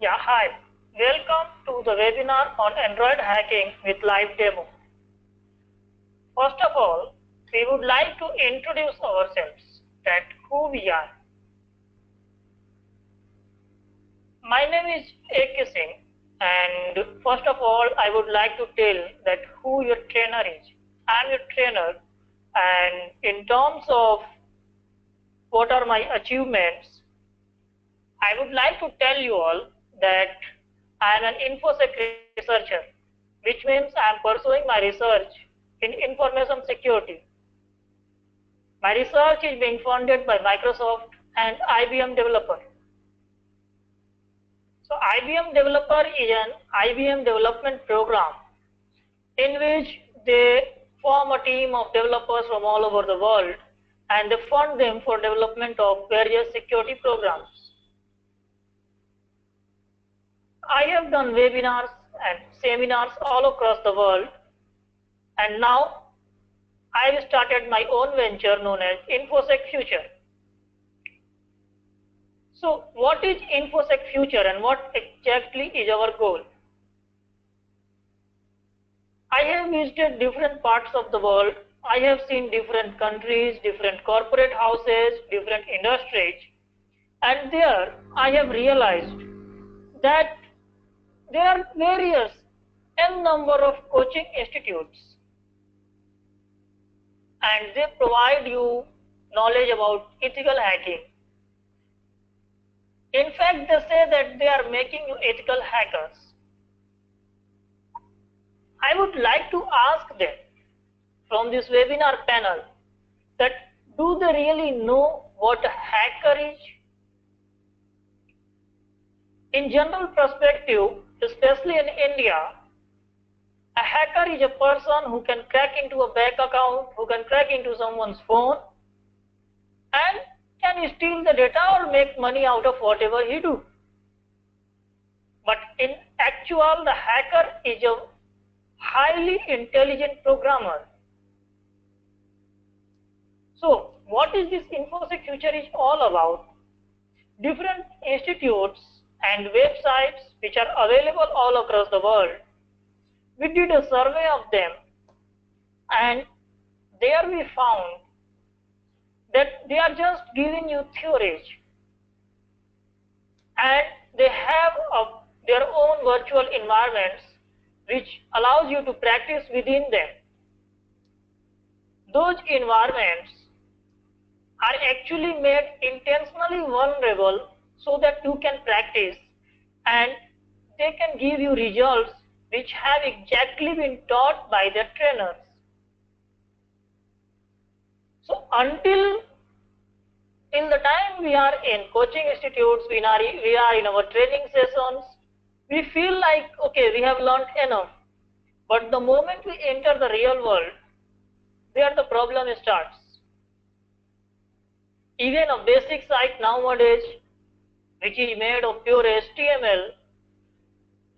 Yeah, hi. Welcome to the webinar on Android hacking with live demo. First of all, we would like to introduce ourselves, that who we are. My name is A.K. Singh, and first of all, I would like to tell that who your trainer is. I am your trainer, and in terms of what are my achievements, I would like to tell you all that I am an InfoSec researcher, which means I am pursuing my research in information security. My research is being funded by Microsoft and IBM Developer. So IBM Developer is an IBM development program in which they form a team of developers from all over the world and they fund them for development of various security programs. I have done webinars and seminars all across the world, and now I have started my own venture known as InfoSec Future. So what is InfoSec Future and what exactly is our goal? I have visited different parts of the world. I have seen different countries, different corporate houses, different industries, and there I have realized that there are various n number of coaching institutes, and they provide you knowledge about ethical hacking. In fact, they say that they are making you ethical hackers. I would like to ask them from this webinar panel that do they really know what a hacker is? In general perspective, especially in India, a hacker is a person who can crack into a bank account, who can crack into someone's phone and can steal the data or make money out of whatever he do. But in actual, the hacker is a highly intelligent programmer. So what is this InfoSec Future is all about? Different institutes and websites which are available all across the world. We did a survey of them, and there we found that they are just giving you theories, and they have their own virtual environments which allows you to practice within them. Those environments are actually made intentionally vulnerable so that you can practice, and they can give you results which have exactly been taught by their trainers. So until the time we are in coaching institutes, we are in our training sessions, we feel like, okay, we have learned enough. But the moment we enter the real world, there the problem starts. Even a basic site nowadays, which is made of pure HTML,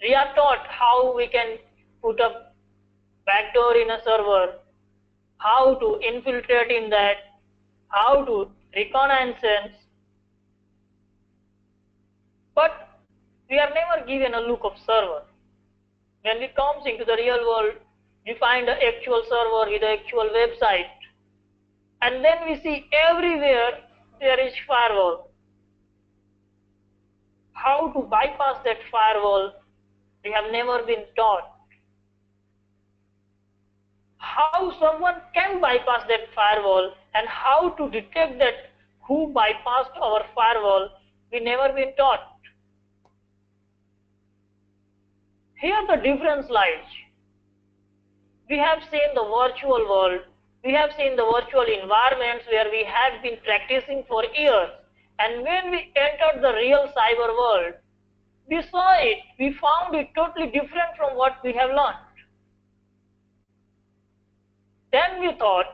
we are taught how we can put a backdoor in a server, how to infiltrate in that, how to reconnaissance, but we are never given a look of server. When we comes into the real world, we find an actual server with an actual website, and then we see everywhere there is firewall. How to bypass that firewall, we have never been taught. How someone can bypass that firewall and how to detect that who bypassed our firewall, we never been taught. Here the difference lies. We have seen the virtual world, we have seen the virtual environments where we have been practicing for years, and when we entered the real cyber world, we saw it, we found it totally different from what we have learned. Then we thought,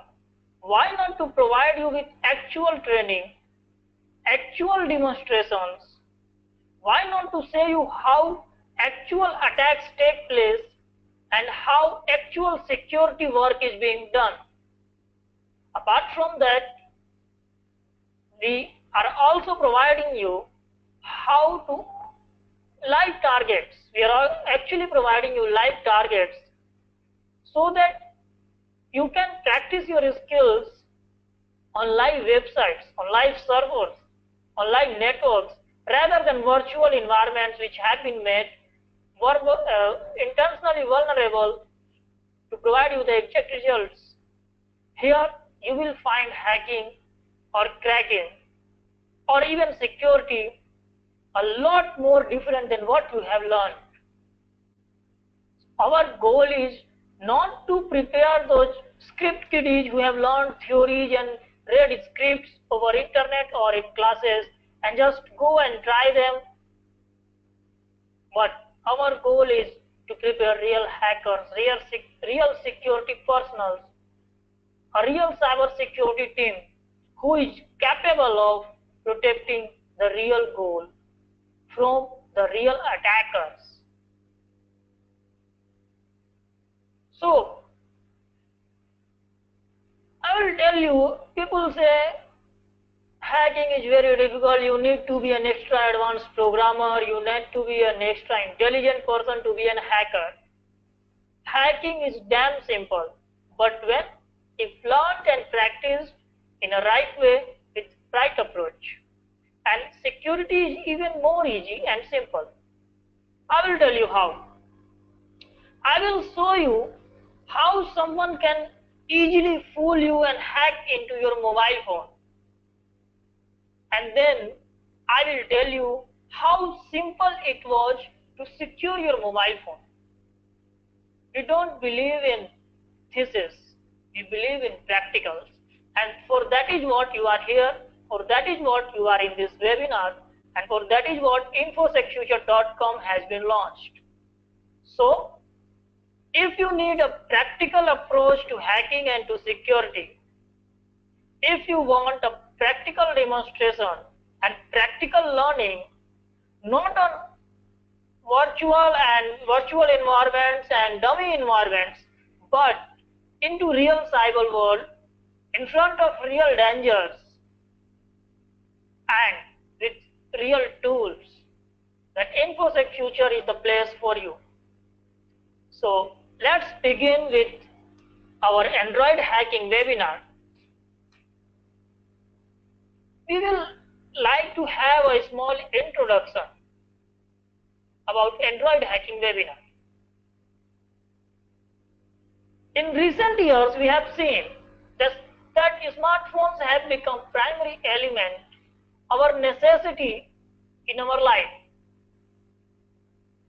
why not to provide you with actual training, actual demonstrations? Why not to say you how actual attacks take place and how actual security work is being done? Apart from that, we are also providing you how to live targets. We are actually providing you live targets so that you can practice your skills on live websites, on live servers, on live networks, rather than virtual environments which have been made intentionally vulnerable to provide you the exact results. Here you will find hacking or cracking or even security a lot more different than what you have learned. Our goal is not to prepare those script kiddies who have learned theories and read scripts over internet or in classes and just go and try them. But our goal is to prepare real hackers, real security personals, a real cyber security team who is capable of protecting the real goal from the real attackers. So, I will tell you, people say hacking is very difficult, you need to be an extra advanced programmer, you need to be an extra intelligent person to be a hacker. Hacking is damn simple, but when if learned and practiced in a right way with right approach. And security is even more easy and simple. I will tell you how. I will show you how someone can easily fool you and hack into your mobile phone. And then I will tell you how simple it was to secure your mobile phone. We don't believe in thesis, we believe in practicals. And for that is what you are here, for that is what you are in this webinar, and for that is what infosecfuture.com has been launched. So, if you need a practical approach to hacking and to security, if you want a practical demonstration and practical learning, not on virtual environments and dummy environments, but into real cyber world, in front of real dangers, and with real tools, that InfoSec Future is the place for you. So let's begin with our Android hacking webinar. We will like to have a small introduction about Android hacking webinar. In recent years, we have seen that smartphones have become primary element, our necessity in our life.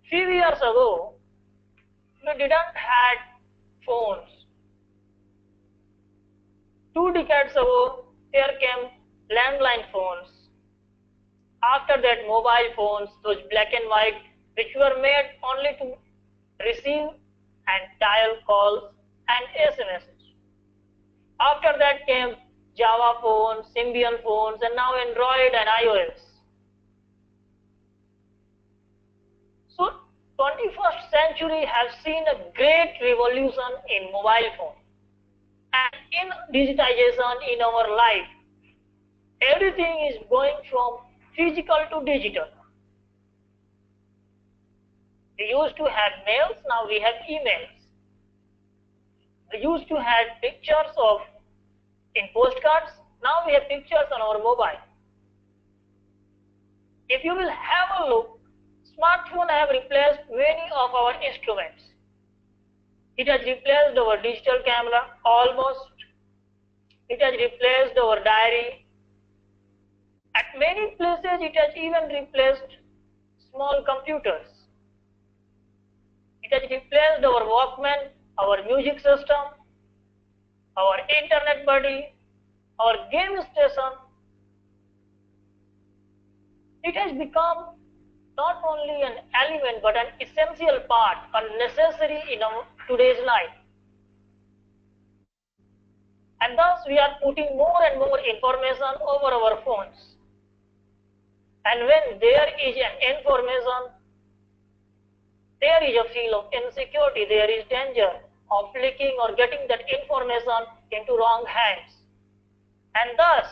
Few years ago, we didn't had phones. 2 decades ago, there came landline phones. After that, mobile phones, those black and white, which were made only to receive and dial calls and SMSs. After that came Java phones, Symbian phones, and now Android and iOS. So 21st century has seen a great revolution in mobile phone and in digitization in our life. Everything is going from physical to digital. We used to have mails, now we have emails. We used to have pictures in postcards, now we have pictures on our mobile. If you will have a look, smartphones have replaced many of our instruments. It has replaced our digital camera almost. It has replaced our diary. At many places, it has even replaced small computers. It has replaced our Walkman, our music system, our internet buddy, our game station. It has become not only an element but an essential part, a necessary in our today's life. And thus we are putting more and more information over our phones. And when there is an information, there is a feel of insecurity, there is danger of leaking or getting that information into wrong hands. And thus,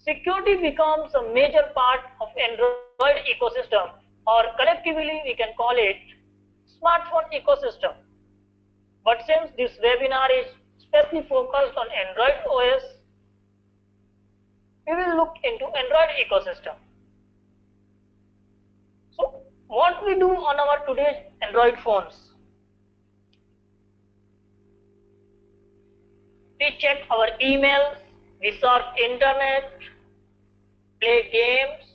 security becomes a major part of Android ecosystem or collectively we can call it smartphone ecosystem. But since this webinar is specially focused on Android OS, we will look into Android ecosystem. So what we do on our today's Android phones? We check our emails, we surf internet, play games,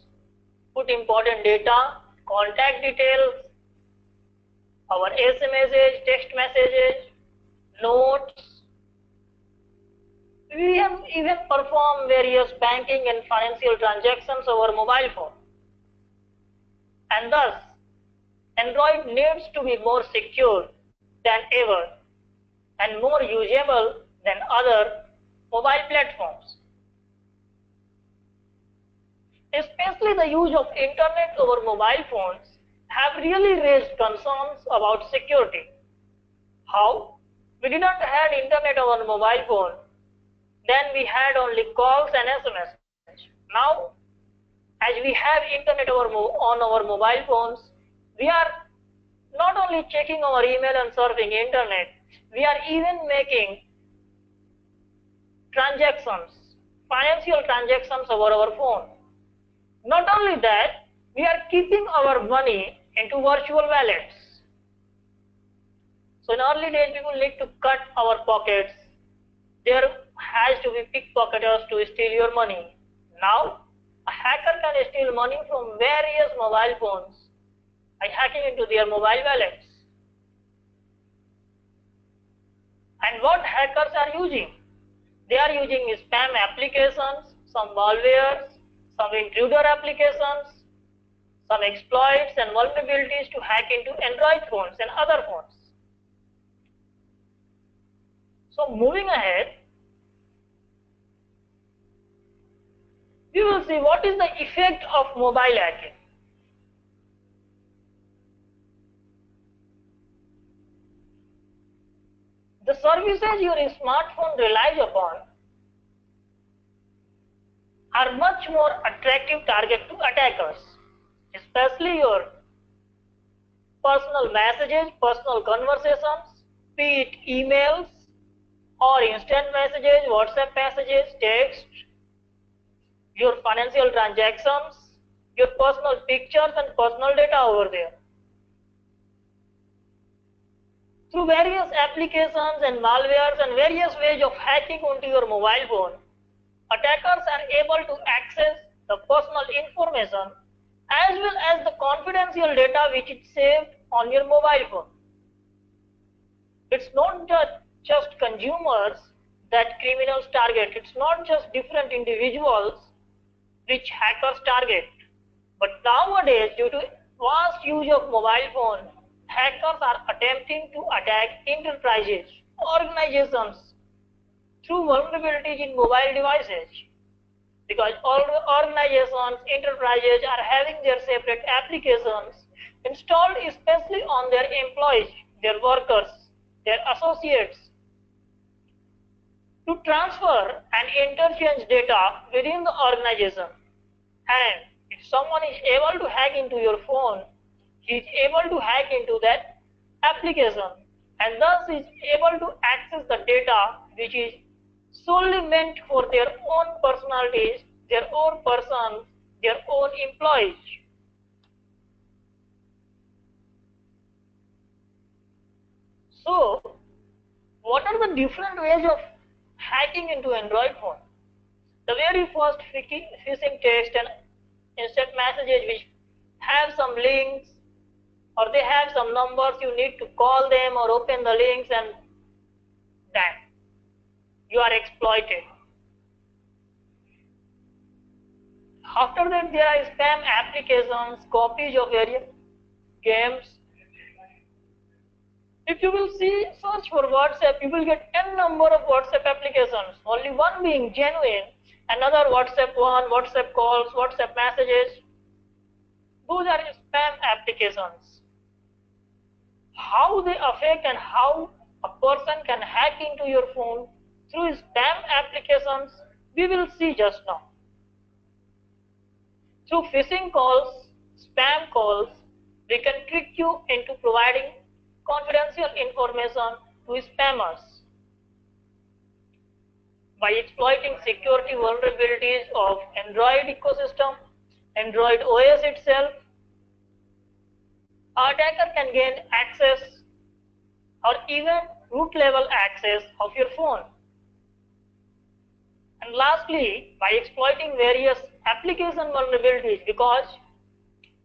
put important data, contact details, our SMSs, text messages, notes. We have even perform various banking and financial transactions over mobile phone. And thus, Android needs to be more secure than ever and more usable than other mobile platforms. Especially the use of internet over mobile phones have really raised concerns about security. How? We didn't have internet over mobile phone, then we had only calls and SMS. Now, as we have internet on our mobile phones, we are not only checking our email and surfing internet, we are even making transactions, financial transactions over our phone. Not only that, we are keeping our money into virtual wallets. So in early days, people need to cut our pockets. There has to be pickpocketers to steal your money. Now, a hacker can steal money from various mobile phones by hacking into their mobile wallets. And what hackers are using? They are using spam applications, some malwares, some intruder applications, some exploits and vulnerabilities to hack into Android phones and other phones. So moving ahead, we will see what is the effect of mobile hacking. The services your smartphone relies upon are much more attractive target to attackers, especially your personal messages, personal conversations, be it emails or instant messages, WhatsApp messages, text, your financial transactions, your personal pictures and personal data over there. Through various applications and malwares and various ways of hacking onto your mobile phone, attackers are able to access the personal information as well as the confidential data which is saved on your mobile phone. It's not just consumers that criminals target, it's not just different individuals which hackers target. But nowadays, due to vast use of mobile phone, hackers are attempting to attack enterprises, organizations through vulnerabilities in mobile devices. Because all organizations, enterprises are having their separate applications installed especially on their employees, their workers, their associates, to transfer and interchange data within the organization. And if someone is able to hack into your phone, he is able to hack into that application and thus is able to access the data which is solely meant for their own personalities, their own persons, their own employees. So, what are the different ways of hacking into Android phone? The very first phishing text and instant messages which have some links or they have some numbers, you need to call them or open the links and then you are exploited. After that, there are spam applications, copies of various games. If you will see, search for WhatsApp, you will get n number of WhatsApp applications, only one being genuine, another WhatsApp one, WhatsApp calls, WhatsApp messages. Those are spam applications. How they affect and how a person can hack into your phone through spam applications, we will see just now. Through phishing calls, spam calls, we can trick you into providing confidential information to spammers. By exploiting security vulnerabilities of Android ecosystem, Android OS itself, an attacker can gain access or even root level access of your phone. And lastly, by exploiting various application vulnerabilities, because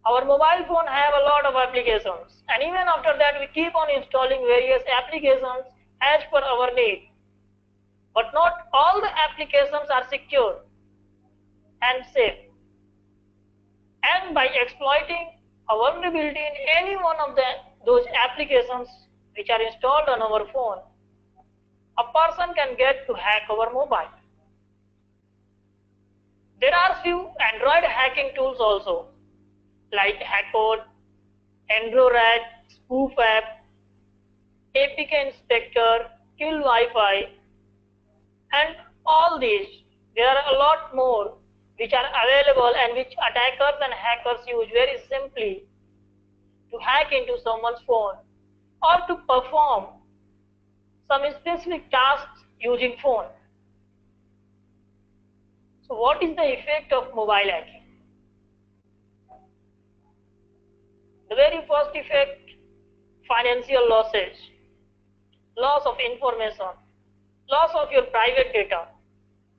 our mobile phone have a lot of applications, and even after that we keep on installing various applications as per our need. But not all the applications are secure and safe. And by exploiting a vulnerability in any one of those applications which are installed on our phone, a person can get to hack our mobile. There are few Android hacking tools also, like Hackcode, AndroRat, Spoof App, APK Inspector, Kill Wi-Fi, and all these. There are a lot more which are available and which attackers and hackers use very simply to hack into someone's phone or to perform some specific tasks using phone. So what is the effect of mobile hacking? The very first effect, financial losses, loss of information, loss of your private data,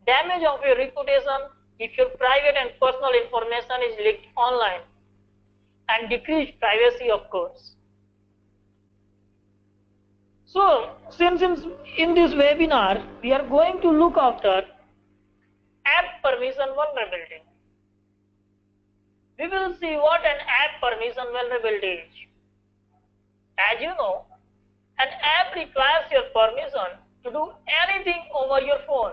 damage of your reputation if your private and personal information is leaked online, and decreased privacy, of course. So, since in this webinar we are going to look after app permission vulnerability, we will see what an app permission vulnerability is. As you know, an app requires your permission to do anything over your phone.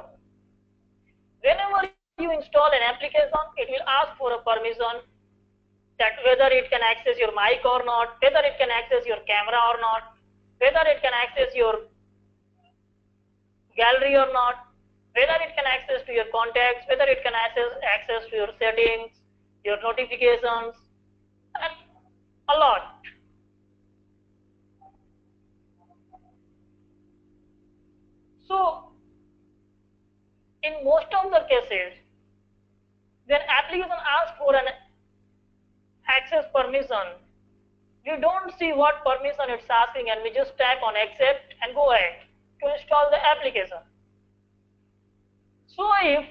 Whenever you install an application, it will ask for a permission that whether it can access your mic or not, whether it can access your camera or not, whether it can access your gallery or not, whether it can access to your contacts, whether it can access to your settings, your notifications, and a lot. So, in most of the cases, when application asks for an access permission, we don't see what permission it's asking and we just tap on accept and go ahead to install the application. So if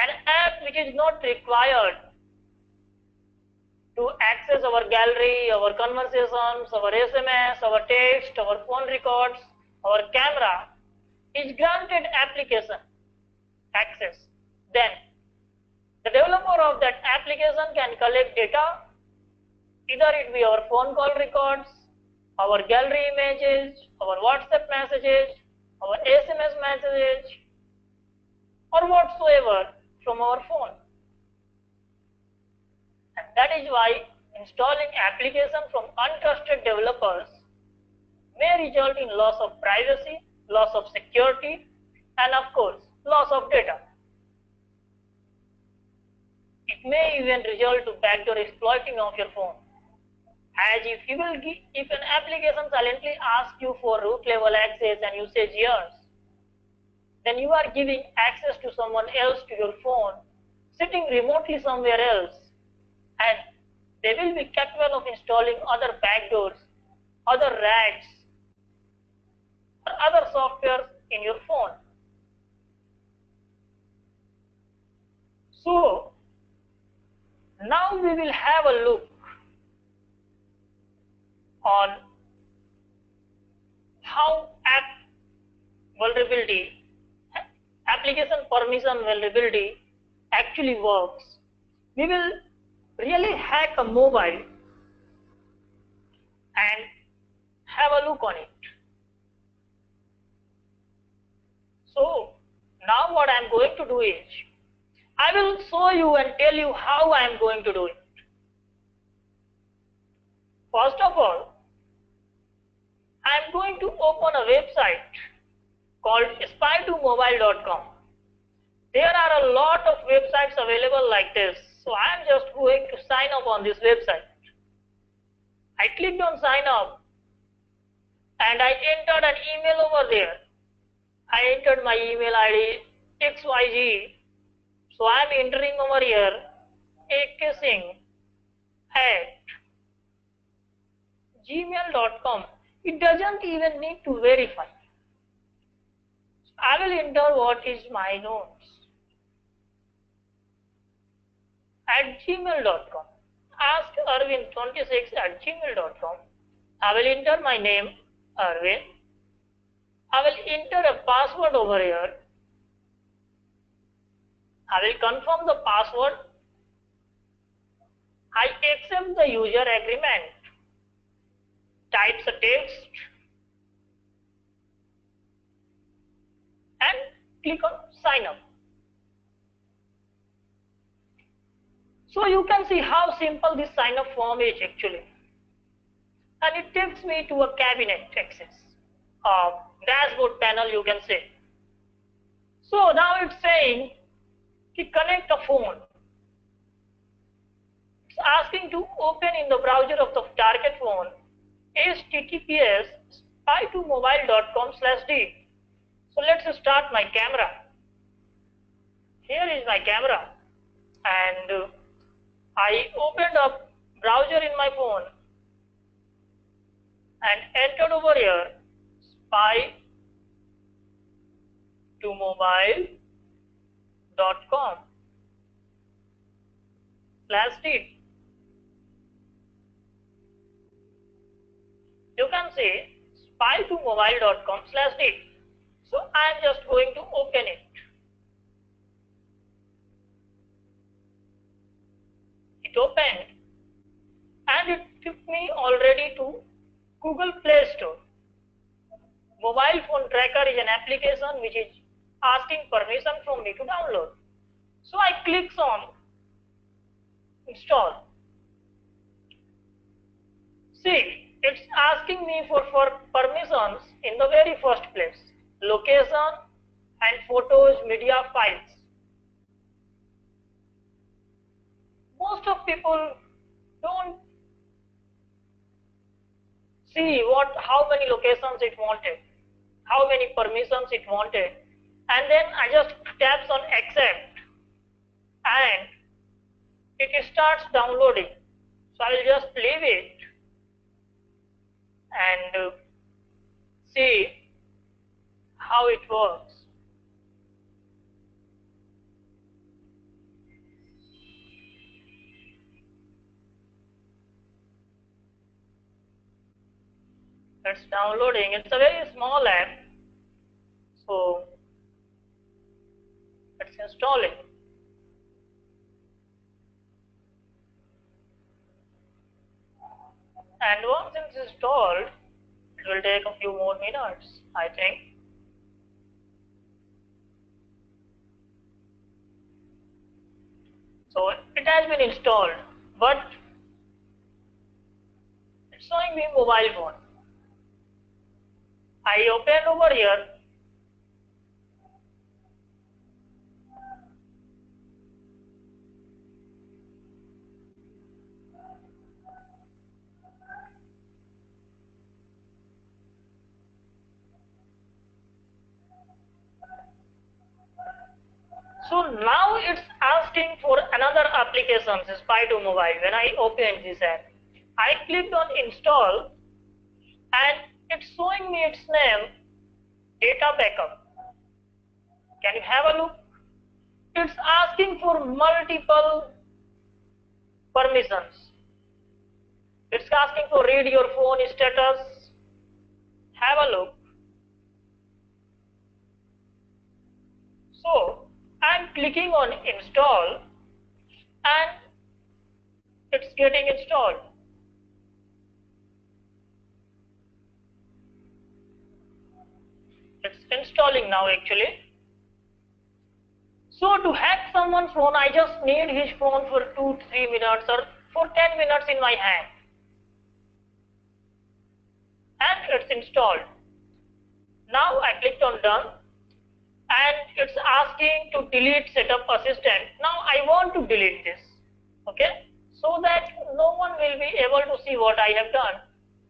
an app which is not required to access our gallery, our conversations, our SMS, our text, our phone records, our camera is granted application access, then the developer of that application can collect data, either it be our phone call records, our gallery images, our WhatsApp messages, our SMS messages, or whatsoever from our phone. And that is why installing application from untrusted developers may result in loss of privacy, loss of security, and of course, loss of data. It may even result to backdoor exploiting of your phone. As if an application silently asks you for root level access and you say yes, then you are giving access to someone else to your phone sitting remotely somewhere else, and they will be capable of installing other backdoors, other rats, or other software in your phone. So now we will have a look on how application permission vulnerability actually works. We will really hack a mobile and have a look on it. So now what I am going to do is, I will show you and tell you how I am going to do it. First of all, I am going to open a website called spy2mobile.com. There are a lot of websites available like this, so I am just going to sign up on this website. I clicked on sign up and I entered an email over there. I entered my email ID XYZ. So I am entering over here akissing@gmail.com. It doesn't even need to verify. I will enter what is my notes at gmail.com. Ask Arvind26@gmail.com. I will enter my name, Arvind. I will enter a password over here. I will confirm the password. I accept the user agreement. Types a text and click on sign up. So you can see how simple this sign up form is actually. And it takes me to a cabinet access, a dashboard panel you can say. So now it's saying to connect a phone. It's asking to open in the browser of the target phone https://spy2mobile.com/d. So let's start my camera. Here is my camera and I opened up browser in my phone and entered over here spy2mobile.com/d. You can see spy2mobile.com/d. So I am just going to open it. It opened and it took me already to Google Play Store. Mobile phone tracker is an application which is asking permission from me to download. So I click on install. See, it's asking me for permissions in the very first place. Location and photos, media files. Most of people don't see how many locations it wanted, how many permissions it wanted, and then I just taps on accept and it starts downloading. So I will just leave it and see how it works. It's downloading. It's a very small app, so it's installing. And once it's installed, it will take a few more minutes, I think. So it has been installed, but it's showing me mobile phone. I open over here. So now it's asking for another application, Spy2Mobile. When I open this app, I clicked on install and it's showing me its name, data backup. Can you have a look? It's asking for multiple permissions. It's asking for read your phone status. Have a look. So I'm clicking on install and it's getting installed. It's installing now actually. So to hack someone's phone, I just need his phone for 2-3 minutes or for 10 minutes in my hand. And it's installed. Now I clicked on done and it's asking to delete setup assistant. Now I want to delete this. Okay. so that no one will be able to see what I have done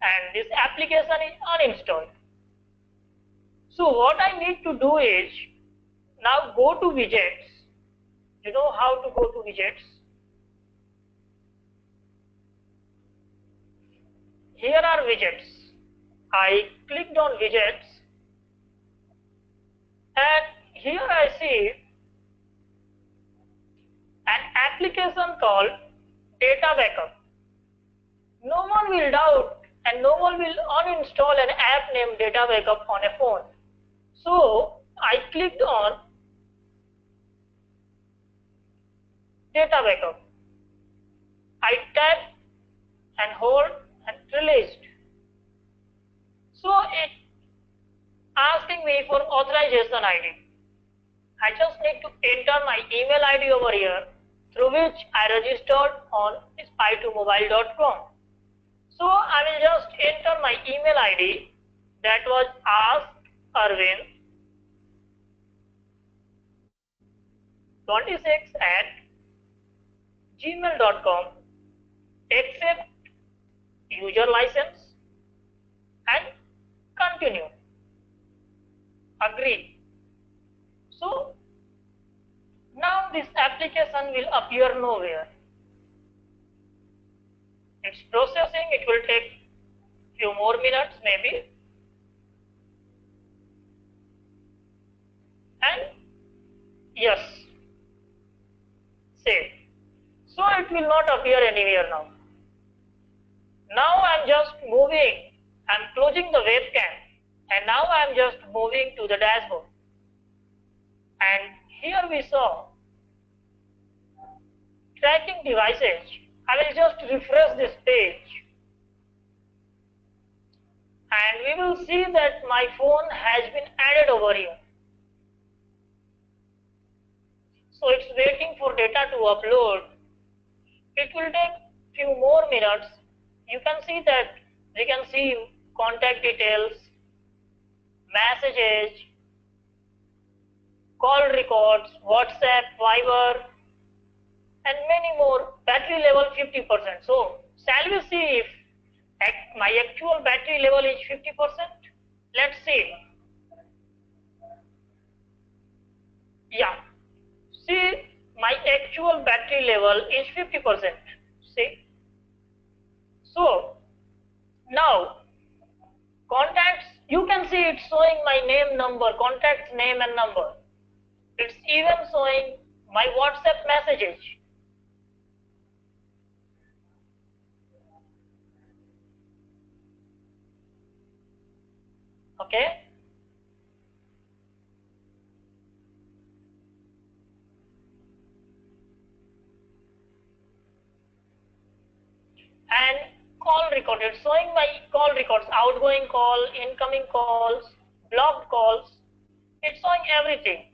and this application is uninstalled. So what I need to do is now go to widgets. You know how to go to widgets? Here are widgets. I clicked on widgets and here I see an application called data backup. No one will doubt and no one will uninstall an app named data backup on a phone. So I clicked on data backup. I tapped and hold and released. So it asking me for authorization ID. I just need to enter my email ID over here through which I registered on spy2mobile.com. So I will just enter my email ID that was askarvin26@gmail.com, accept user license and continue, agree. So now this application will appear nowhere. It's processing, it will take few more minutes maybe. And yes, save. So it will not appear anywhere now. Now I am just moving, I am closing the webcam and now I am just moving to the dashboard. And here we saw tracking devices. I will just refresh this page and we will see that my phone has been added over here. So it's waiting for data to upload. It will take few more minutes. You can see that we can see contact details, messages, call records, WhatsApp, Viber, and many more. Battery level 50%. So shall we see if my actual battery level is 50%? Let's see. Yeah. See, my actual battery level is 50%. See. So now contacts, you can see it's showing my name, number, contacts name and number. It's even showing my WhatsApp messages. Okay. And call record, it's showing my call records, outgoing call, incoming calls, blocked calls. It's showing everything.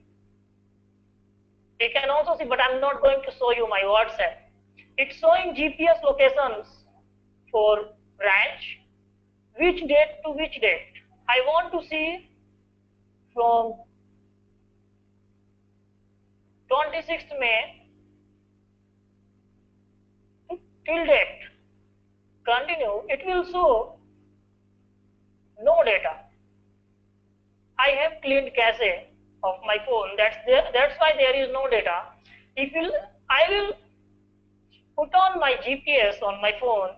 You can also see, but I'm not going to show you my WhatsApp. It's showing GPS locations for branch, which date to which date. I want to see from 26th May till date. Continue, it will show no data. I have cleaned cache of my phone. That's why there is no data. I will put on my GPS on my phone,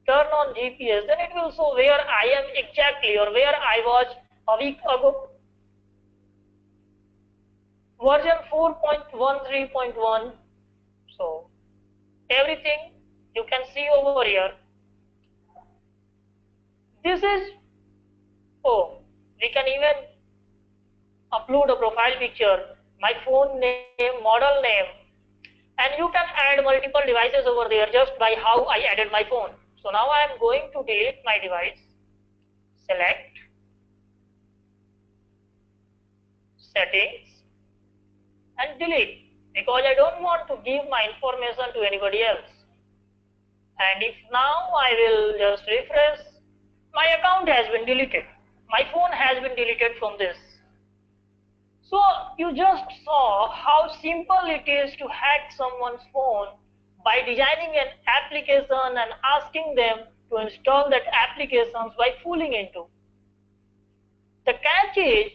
turn on GPS, then it will show where I am exactly or where I was a week ago. Version 4.13.1. So everything you can see over here. This is, we can even upload a profile picture, my phone name, model name, and you can add multiple devices over there just by how I added my phone. So now I am going to delete my device, select, settings, and delete, because I don't want to give my information to anybody else. And if now I will just refresh, my account has been deleted. My phone has been deleted from this. So you just saw how simple it is to hack someone's phone by designing an application and asking them to install that applications by fooling into. The catch is,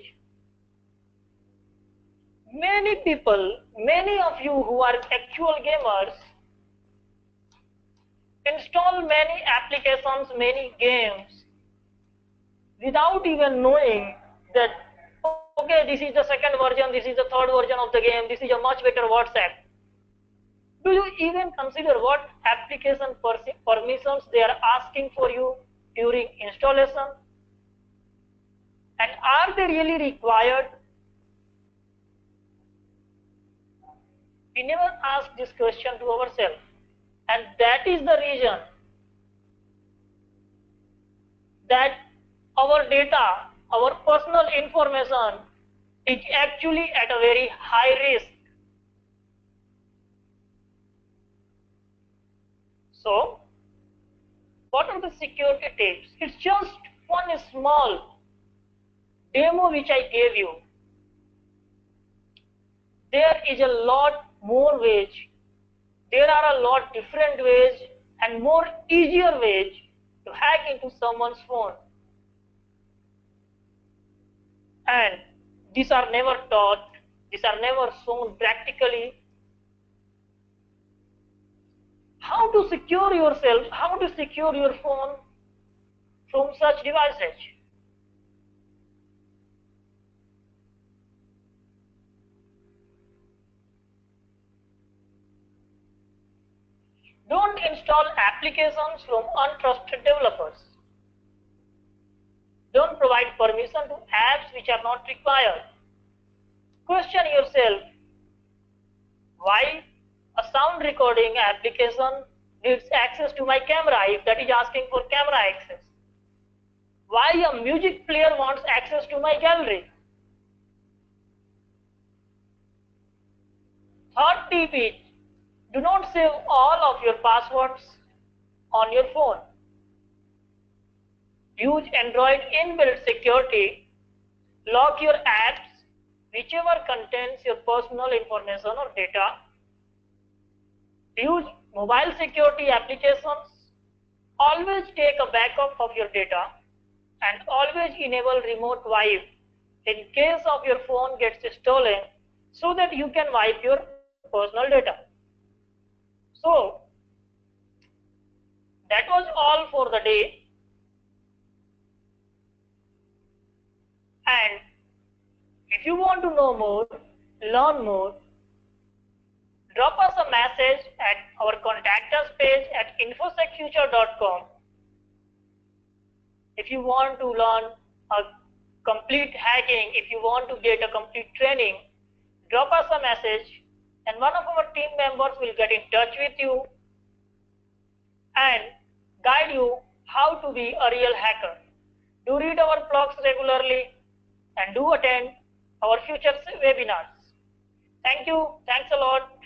many people, many of you who are actual gamers, install many applications, many games, without even knowing that, okay, this is the second version, this is the third version of the game, this is a much better WhatsApp. Do you even consider what application permissions they are asking for you during installation? And are they really required? We never ask this question to ourselves. And that is the reason that our data, our personal information is actually at a very high risk. So, what are the security tips? It's just one small demo which I gave you. There is a lot more ways. There are a lot different ways and more easier ways to hack into someone's phone. And these are never taught, these are never shown practically. How to secure yourself, how to secure your phone from such devices? Don't install applications from untrusted developers. Don't provide permission to apps which are not required. Question yourself, why a sound recording application needs access to my camera if that is asking for camera access? Why a music player wants access to my gallery? Third tip is, do not save all of your passwords on your phone. Use Android inbuilt security. Lock your apps whichever contains your personal information or data. Use mobile security applications. Always take a backup of your data and always enable remote wipe in case of your phone gets stolen so that you can wipe your personal data. So, that was all for the day. And if you want to know more, learn more, drop us a message at our contact us page at infosecfuture.com. If you want to learn a complete hacking, if you want to get a complete training, drop us a message and one of our team members will get in touch with you and guide you how to be a real hacker. Do read our blogs regularly and do attend our future webinars. Thank you. Thanks a lot.